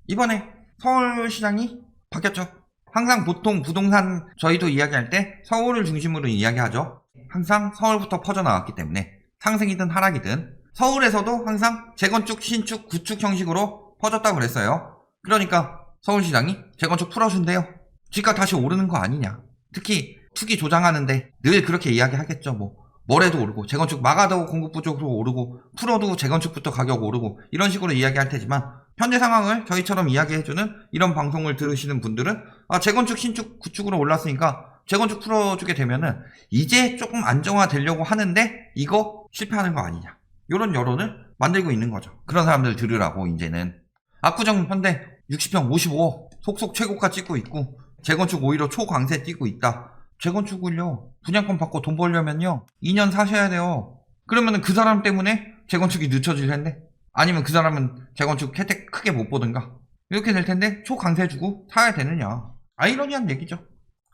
이번에 서울시장이 바뀌었죠. 항상 보통 부동산 저희도 이야기할 때 서울을 중심으로 이야기하죠. 항상 서울부터 퍼져나왔기 때문에 상승이든 하락이든 서울에서도 항상 재건축, 신축, 구축 형식으로 퍼졌다고 그랬어요. 그러니까 서울시장이 재건축 풀어준대요. 집값 다시 오르는 거 아니냐. 특히 투기 조장하는데 늘 그렇게 이야기하겠죠. 뭐래도 오르고 재건축 막아도 공급 부족으로 오르고 풀어도 재건축부터 가격 오르고 이런 식으로 이야기할 테지만 현재 상황을 저희처럼 이야기해주는 이런 방송을 들으시는 분들은 재건축, 신축, 구축으로 올랐으니까 재건축 풀어주게 되면은 이제 조금 안정화되려고 하는데 이거 실패하는 거 아니냐. 이런 여론을 만들고 있는 거죠. 그런 사람들 들으라고 이제는. 압구정 현대 60평 55억 속속 최고가 찍고 있고 재건축 오히려 초강세 뛰고 있다. 재건축을요 분양권 받고 돈 벌려면요 2년 사셔야 돼요. 그러면은 그 사람 때문에 재건축이 늦춰질 텐데 아니면 그 사람은 재건축 혜택 크게 못 보든가 이렇게 될 텐데 초강세 주고 사야 되느냐. 아이러니한 얘기죠.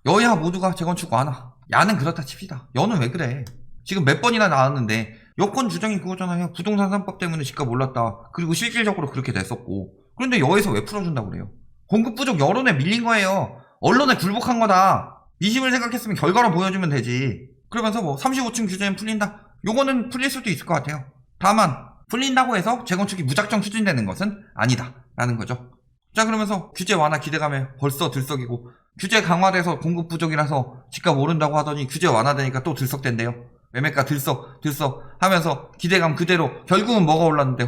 여야 모두가 재건축 완화. 야는 그렇다 칩시다. 여는 왜 그래. 지금 몇 번이나 나왔는데 여권 주장이 그거잖아요. 부동산 3법 때문에 집값 올랐다. 그리고 실질적으로 그렇게 됐었고. 그런데 여에서 왜 풀어준다고 그래요. 공급 부족 여론에 밀린 거예요. 언론에 굴복한 거다. 민심을 생각했으면 결과로 보여주면 되지. 그러면서 35층 규제는 풀린다. 요거는 풀릴 수도 있을 것 같아요. 다만 풀린다고 해서 재건축이 무작정 추진되는 것은 아니다 라는 거죠. 자, 그러면서 규제 완화 기대감에 벌써 들썩이고 규제 강화돼서 공급 부족이라서 집값 오른다고 하더니 규제 완화되니까 또 들썩댄대요. 매매가 들썩 하면서 기대감 그대로 결국은 뭐가 올랐는데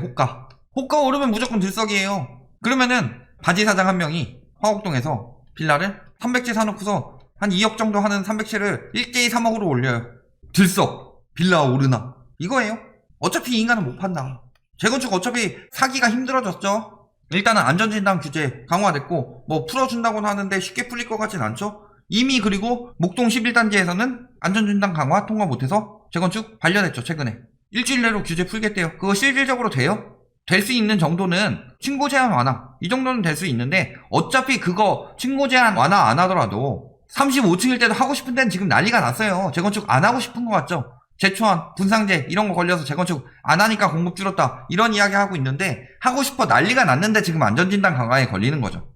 호가 오르면 무조건 들썩이에요. 그러면은 바지 사장 한 명이 화곡동에서 빌라를 300채 사놓고서 한 2억 정도 하는 300채를 일제히 3억으로 올려요. 들썩 빌라 오르나 이거예요. 어차피 인간은 못 판다. 재건축 어차피 사기가 힘들어졌죠. 일단은 안전진단 규제 강화됐고 풀어준다고는 하는데 쉽게 풀릴 것 같진 않죠. 이미 그리고 목동 11단지에서는 안전진단 강화 통과 못해서 재건축 반려됐죠. 최근에 일주일 내로 규제 풀겠대요. 그거 실질적으로 돼요? 될 수 있는 정도는 층고 제한 완화 이 정도는 될 수 있는데 어차피 그거 층고 제한 완화 안 하더라도 35층일 때도 하고 싶은 데는 지금 난리가 났어요. 재건축 안 하고 싶은 것 같죠. 재초안, 분상제 이런 거 걸려서 재건축 안 하니까 공급 줄었다 이런 이야기 하고 있는데 하고 싶어 난리가 났는데 지금 안전진단 강화에 걸리는 거죠.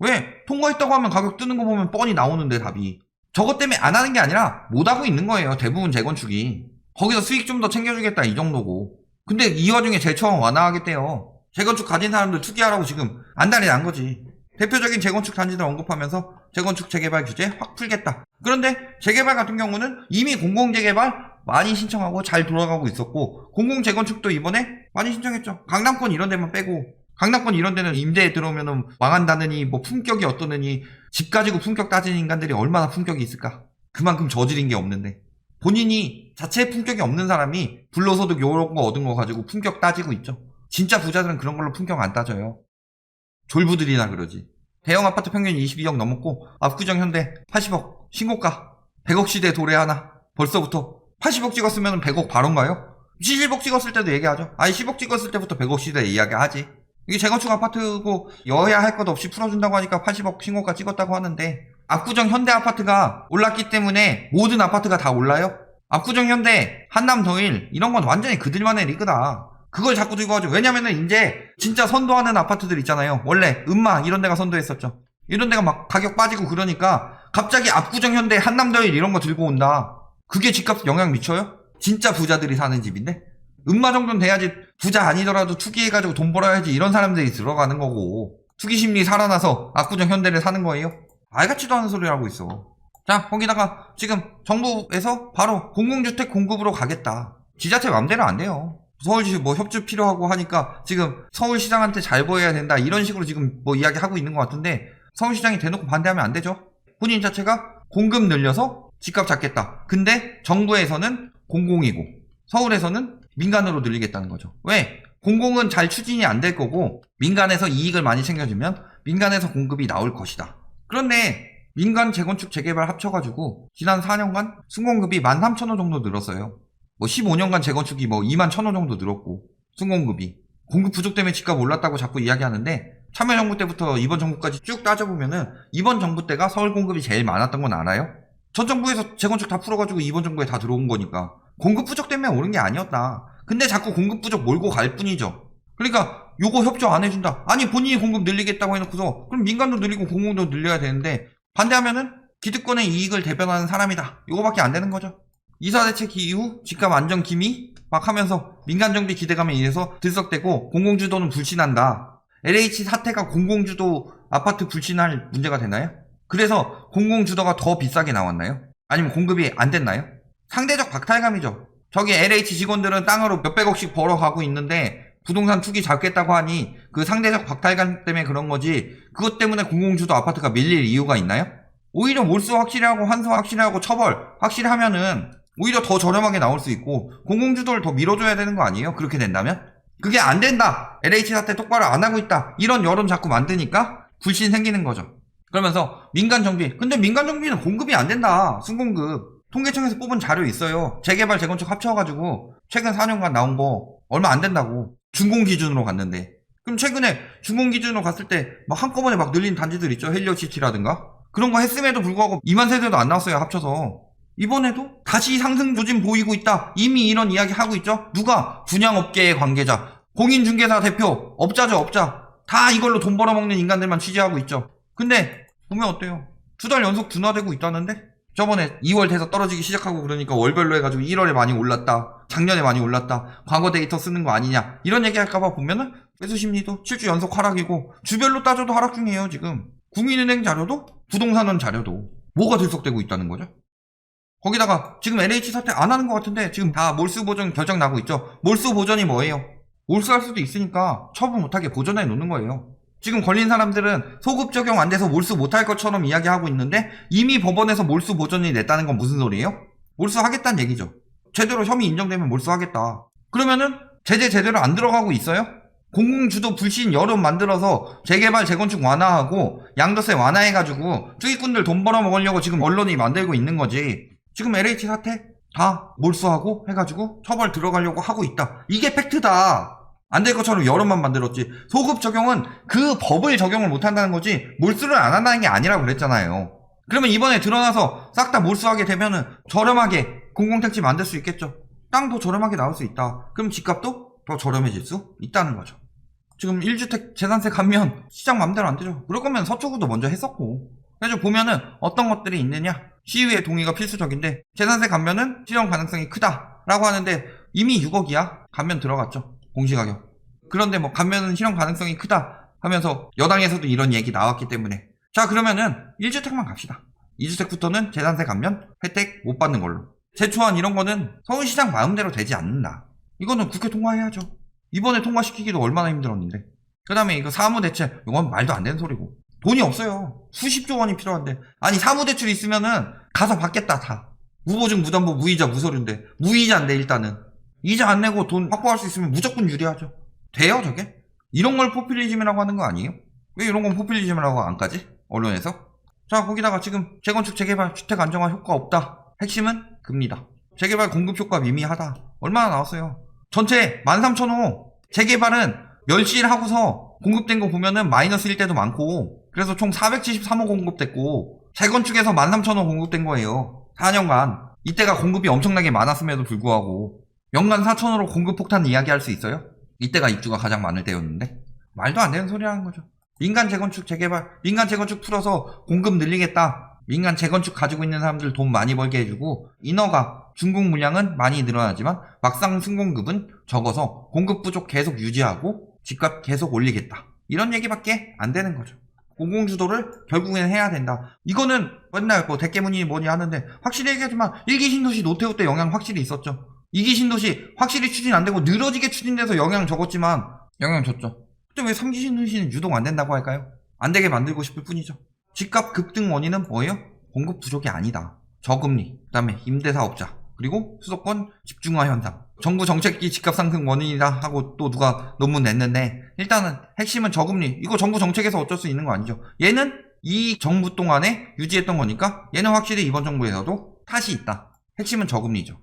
왜? 통과했다고 하면 가격 뜨는 거 보면 뻔히 나오는데 답이. 저것 때문에 안 하는 게 아니라 못 하고 있는 거예요. 대부분 재건축이. 거기서 수익 좀 더 챙겨주겠다 이 정도고. 근데 이 와중에 재초안 완화하겠대요. 재건축 가진 사람들 투기하라고 지금 안달이 난 거지. 대표적인 재건축 단지들 언급하면서 재건축 재개발 규제 확 풀겠다. 그런데 재개발 같은 경우는 이미 공공재개발 많이 신청하고 잘 돌아가고 있었고 공공재건축도 이번에 많이 신청했죠. 강남권 이런 데만 빼고. 강남권 이런 데는 임대에 들어오면은 망한다느니 품격이 어떠느니 집 가지고 품격 따지는 인간들이 얼마나 품격이 있을까. 그만큼 저지른 게 없는데 본인이 자체의 품격이 없는 사람이 불로소득 요런 거 얻은 거 가지고 품격 따지고 있죠. 진짜 부자들은 그런 걸로 품격 안 따져요. 졸부들이나 그러지. 대형 아파트 평균 22억 넘었고 압구정 현대 80억 신고가 100억 시대 도래 하나 벌써부터 80억 찍었으면 100억 바로인가요? 70억 찍었을 때도 얘기하죠. 아니 10억 찍었을 때부터 100억 시대 이야기하지. 이게 재건축 아파트고 여야 할 것 없이 풀어준다고 하니까 80억 신고가 찍었다고 하는데 압구정 현대 아파트가 올랐기 때문에 모든 아파트가 다 올라요? 압구정 현대, 한남 더일 이런 건 완전히 그들만의 리그다. 그걸 자꾸 들고 가죠. 왜냐면은 이제 진짜 선도하는 아파트들 있잖아요. 원래 음마 이런 데가 선도했었죠. 이런 데가 막 가격 빠지고 그러니까 갑자기 압구정 현대, 한남 더일 이런 거 들고 온다. 그게 집값 영향 미쳐요? 진짜 부자들이 사는 집인데? 음마 정도는 돼야지. 부자 아니더라도 투기해가지고 돈 벌어야지 이런 사람들이 들어가는 거고 투기심리 살아나서 압구정 현대를 사는 거예요? 알같지도 않은 소리를 하고 있어. 자, 거기다가 지금 정부에서 바로 공공주택 공급으로 가겠다. 지자체 맘대로 안 돼요. 서울시 협조 필요하고 하니까 지금 서울시장한테 잘 보여야 된다 이런 식으로 지금 이야기하고 있는 것 같은데 서울시장이 대놓고 반대하면 안 되죠. 본인 자체가 공급 늘려서 집값 잡겠다. 근데 정부에서는 공공이고 서울에서는 민간으로 늘리겠다는 거죠. 왜? 공공은 잘 추진이 안 될 거고 민간에서 이익을 많이 챙겨주면 민간에서 공급이 나올 것이다. 그런데 민간 재건축 재개발 합쳐가지고 지난 4년간 순공급이 13,000원 정도 늘었어요. 15년간 재건축이 21,000원 정도 늘었고 순공급이 공급 부족 때문에 집값 올랐다고 자꾸 이야기하는데 참여정부 때부터 이번 정부까지 쭉 따져보면은 이번 정부 때가 서울 공급이 제일 많았던 건 알아요? 전 정부에서 재건축 다 풀어가지고 이번 정부에 다 들어온 거니까 공급 부족 때문에 오른 게 아니었다. 근데 자꾸 공급 부족 몰고 갈 뿐이죠. 그러니까 요거 협조 안 해준다. 아니 본인이 공급 늘리겠다고 해놓고서 그럼 민간도 늘리고 공공도 늘려야 되는데 반대하면은 기득권의 이익을 대변하는 사람이다. 요거밖에 안 되는 거죠. 이사 대책 이후 집값 안정 기미 막 하면서 민간 정비 기대감에 의해서 들썩대고 공공주도는 불신한다. LH 사태가 공공주도 아파트 불신할 문제가 되나요? 그래서 공공주도가 더 비싸게 나왔나요? 아니면 공급이 안 됐나요? 상대적 박탈감이죠. 저기 LH 직원들은 땅으로 몇백억씩 벌어가고 있는데 부동산 투기 잡겠다고 하니 그 상대적 박탈감 때문에 그런 거지 그것 때문에 공공주도 아파트가 밀릴 이유가 있나요? 오히려 몰수 확실히 하고 환수 확실히 하고 처벌 확실히 하면은 오히려 더 저렴하게 나올 수 있고 공공주도를 더 밀어줘야 되는 거 아니에요? 그렇게 된다면? 그게 안 된다. LH 사태 똑바로 안 하고 있다. 이런 여론 자꾸 만드니까 불신 생기는 거죠. 그러면서 민간정비. 근데 민간정비는 공급이 안 된다. 순공급. 통계청에서 뽑은 자료 있어요. 재개발, 재건축 합쳐가지고 최근 4년간 나온 거 얼마 안 된다고. 준공 기준으로 갔는데. 그럼 최근에 준공 기준으로 갔을 때 막 한꺼번에 막 늘린 단지들 있죠. 헬리오시티라든가. 그런 거 했음에도 불구하고 2만 세대도 안 나왔어요. 합쳐서. 이번에도 다시 상승 조짐 보이고 있다. 이미 이런 이야기 하고 있죠. 누가? 분양업계의 관계자. 공인중개사 대표. 업자죠, 업자. 다 이걸로 돈 벌어먹는 인간들만 취재하고 있죠. 근데 보면 어때요? 2달 연속 둔화되고 있다는데? 저번에 2월 돼서 떨어지기 시작하고 그러니까 월별로 해가지고 1월에 많이 올랐다. 작년에 많이 올랐다. 과거 데이터 쓰는 거 아니냐. 이런 얘기 할까봐 보면은 매수심리도 7주 연속 하락이고 주별로 따져도 하락 중이에요 지금. 국민은행 자료도 부동산원 자료도 뭐가 들썩대고 있다는 거죠? 거기다가 지금 LH 사태 안 하는 것 같은데 지금 다 몰수 보전 결정 나고 있죠. 몰수 보전이 뭐예요? 몰수할 수도 있으니까 처분 못하게 보전해 놓는 거예요. 지금 걸린 사람들은 소급 적용 안 돼서 몰수 못할 것처럼 이야기하고 있는데 이미 법원에서 몰수 보전이 냈다는 건 무슨 소리예요? 몰수하겠다는 얘기죠. 제대로 혐의 인정되면 몰수하겠다. 그러면은 제재 제대로 안 들어가고 있어요? 공공주도 불신 여론 만들어서 재개발 재건축 완화하고 양도세 완화해가지고 투기꾼들 돈 벌어먹으려고 지금 언론이 만들고 있는 거지. 지금 LH 사태 다 몰수하고 해가지고 처벌 들어가려고 하고 있다. 이게 팩트다. 안 될 것처럼 여론만 만들었지. 소급 적용은 그 법을 적용을 못한다는 거지 몰수를 안 한다는 게 아니라고 그랬잖아요. 그러면 이번에 드러나서 싹 다 몰수하게 되면은 저렴하게 공공택지 만들 수 있겠죠. 땅 더 저렴하게 나올 수 있다. 그럼 집값도 더 저렴해질 수 있다는 거죠. 지금 1주택 재산세 감면 시장 맘대로 안 되죠. 그럴 거면 서초구도 먼저 했었고. 그래서 보면은 어떤 것들이 있느냐. 시의회 동의가 필수적인데 재산세 감면은 실현 가능성이 크다 라고 하는데 이미 6억이야. 감면 들어갔죠. 공시가격. 그런데 뭐 감면은 실현 가능성이 크다 하면서 여당에서도 이런 얘기 나왔기 때문에 자 그러면은 1주택만 갑시다. 2주택부터는 재산세 감면 혜택 못 받는 걸로. 재초안 이런 거는 서울시장 마음대로 되지 않는다. 이거는 국회 통과해야죠. 이번에 통과시키기도 얼마나 힘들었는데. 그 다음에 이거 사무대출 이건 말도 안 되는 소리고. 돈이 없어요. 수십조 원이 필요한데. 아니 사무대출 있으면은 가서 받겠다 다. 무보증 무담보 무이자 무서류인데 무이자인데 일단은 이자 안 내고 돈 확보할 수 있으면 무조건 유리하죠. 돼요 저게? 이런 걸 포퓰리즘이라고 하는 거 아니에요? 왜 이런 건 포퓰리즘이라고 안 까지? 언론에서? 자 거기다가 지금 재건축 재개발 주택 안정화 효과 없다. 핵심은 금리다. 재개발 공급 효과 미미하다. 얼마나 나왔어요? 전체 13,000호. 재개발은 멸실 하고서 공급된 거 보면은 마이너스일 때도 많고 그래서 총 473호 공급됐고 재건축에서 13,000호 공급된 거예요. 4년간. 이때가 공급이 엄청나게 많았음에도 불구하고 연간 4,000호로 공급 폭탄 이야기할 수 있어요? 이때가 입주가 가장 많을 때였는데 말도 안 되는 소리 하는 거죠. 민간 재건축 재개발, 민간 재건축 풀어서 공급 늘리겠다. 민간 재건축 가지고 있는 사람들 돈 많이 벌게 해주고 인허가, 준공 물량은 많이 늘어나지만 막상 순공급은 적어서 공급 부족 계속 유지하고 집값 계속 올리겠다. 이런 얘기밖에 안 되는 거죠. 공공주도를 결국엔 해야 된다. 이거는 맨날 뭐 대깨문이 뭐니 하는데 확실히 얘기하지만 1기 신도시 노태우 때 영향 확실히 있었죠. 2기 신도시 확실히 추진 안 되고 늘어지게 추진돼서 영향 적었지만 영향 줬죠. 근데 왜 3기 신도시는 유독 안 된다고 할까요? 안 되게 만들고 싶을 뿐이죠. 집값 급등 원인은 뭐예요? 공급 부족이 아니다. 저금리, 그 다음에 임대사업자, 그리고 수도권 집중화 현상. 정부 정책이 집값 상승 원인이다 하고 또 누가 논문 냈는데 일단은 핵심은 저금리. 이거 정부 정책에서 어쩔 수 있는 거 아니죠. 얘는 이 정부 동안에 유지했던 거니까 얘는 확실히 이번 정부에서도 탓이 있다. 핵심은 저금리죠.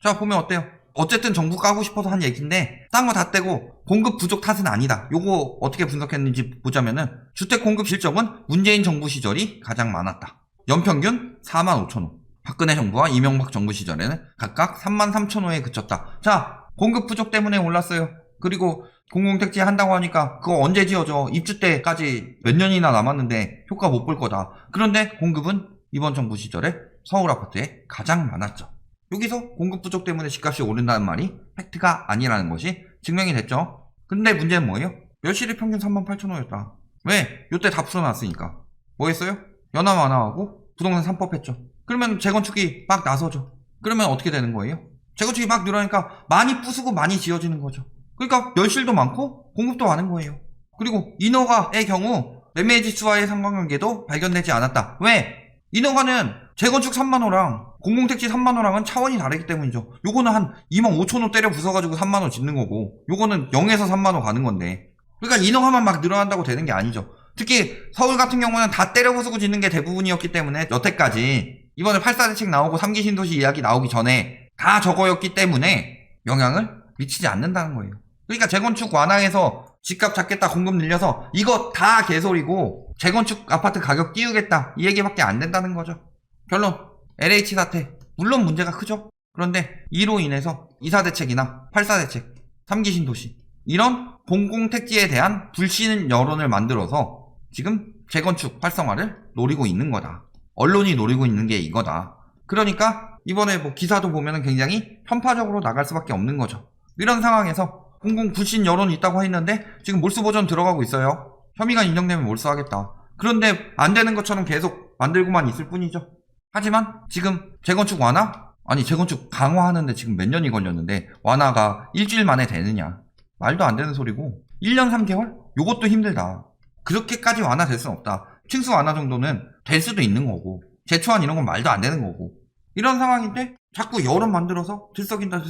자 보면 어때요? 어쨌든 정부 까고 싶어서 한 얘기인데 딴 거 다 떼고 공급 부족 탓은 아니다. 요거 어떻게 분석했는지 보자면은 주택 공급 실적은 문재인 정부 시절이 가장 많았다. 연평균 45,000호. 박근혜 정부와 이명박 정부 시절에는 각각 33,000호에 그쳤다. 자 공급 부족 때문에 올랐어요. 그리고 공공택지 한다고 하니까 그거 언제 지어져? 입주 때까지 몇 년이나 남았는데 효과 못 볼 거다. 그런데 공급은 이번 정부 시절에 서울 아파트에 가장 많았죠. 여기서 공급 부족 때문에 집값이 오른다는 말이 팩트가 아니라는 것이 증명이 됐죠. 근데 문제는 뭐예요? 멸실이 평균 38,000원이었다. 왜? 요때 다 풀어놨으니까. 뭐 했어요? 연합 완화하고 부동산 3법 했죠. 그러면 재건축이 막 나서죠. 그러면 어떻게 되는 거예요? 재건축이 막 늘어나니까 많이 부수고 많이 지어지는 거죠. 그러니까 멸실도 많고 공급도 많은 거예요. 그리고 인허가의 경우 매매 지수와의 상관관계도 발견되지 않았다. 왜? 인허가는 재건축 3만호랑 공공택지 3만호랑은 차원이 다르기 때문이죠. 요거는 한 25,000호 때려 부숴가지고 3만호 짓는 거고, 요거는 0에서 3만호 가는 건데, 그러니까 인허가만 막 늘어난다고 되는 게 아니죠. 특히 서울 같은 경우는 다 때려 부수고 짓는 게 대부분이었기 때문에 여태까지 이번에 8.4대책 나오고 3기 신도시 이야기 나오기 전에 다 저거였기 때문에 영향을 미치지 않는다는 거예요. 그러니까 재건축 완화해서 집값 잡겠다, 공급 늘려서 이거 다 개소리고 재건축 아파트 가격 띄우겠다 이 얘기밖에 안 된다는 거죠. 결론, LH 사태 물론 문제가 크죠. 그런데 이로 인해서 2.4대책이나 8.4대책, 3기 신도시 이런 공공택지에 대한 불신 여론을 만들어서 지금 재건축 활성화를 노리고 있는 거다. 언론이 노리고 있는 게 이거다. 그러니까 이번에 뭐 기사도 보면 굉장히 편파적으로 나갈 수밖에 없는 거죠. 이런 상황에서 공공 불신 여론이 있다고 했는데 지금 몰수보전 들어가고 있어요. 혐의가 인정되면 몰수하겠다. 그런데 안 되는 것처럼 계속 만들고만 있을 뿐이죠. 하지만 지금 재건축 완화? 아니 재건축 강화하는데 지금 몇 년이 걸렸는데 완화가 일주일 만에 되느냐. 말도 안 되는 소리고 1년 3개월? 요것도 힘들다. 그렇게까지 완화될 수는 없다. 층수 완화 정도는 될 수도 있는 거고 재초안 이런 건 말도 안 되는 거고 이런 상황인데 자꾸 여론 만들어서 들썩인다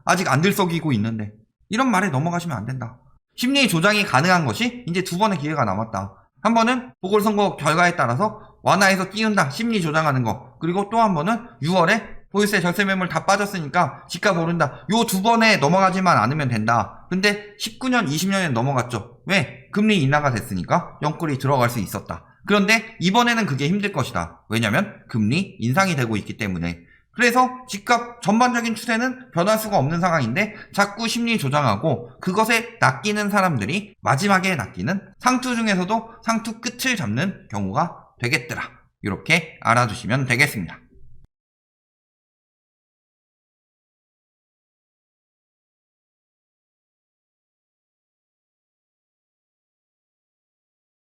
아직 안 들썩이고 있는데 이런 말에 넘어가시면 안 된다. 심리 조작이 가능한 것이 이제 두 번의 기회가 남았다. 한 번은 보궐선거 결과에 따라서 완화해서 띄운다. 심리 조작하는 거. 그리고 또 한 번은 6월에 보유세 절세 매물 다 빠졌으니까 집값 오른다. 요 두 번에 넘어가지만 않으면 된다. 근데 19년, 20년에 넘어갔죠. 왜? 금리 인하가 됐으니까 영끌이 들어갈 수 있었다. 그런데 이번에는 그게 힘들 것이다. 왜냐면 금리 인상이 되고 있기 때문에. 그래서 집값 전반적인 추세는 변할 수가 없는 상황인데 자꾸 심리 조장하고 그것에 낚이는 사람들이 마지막에 낚이는 상투 중에서도 상투 끝을 잡는 경우가 되겠더라. 이렇게 알아두시면 되겠습니다.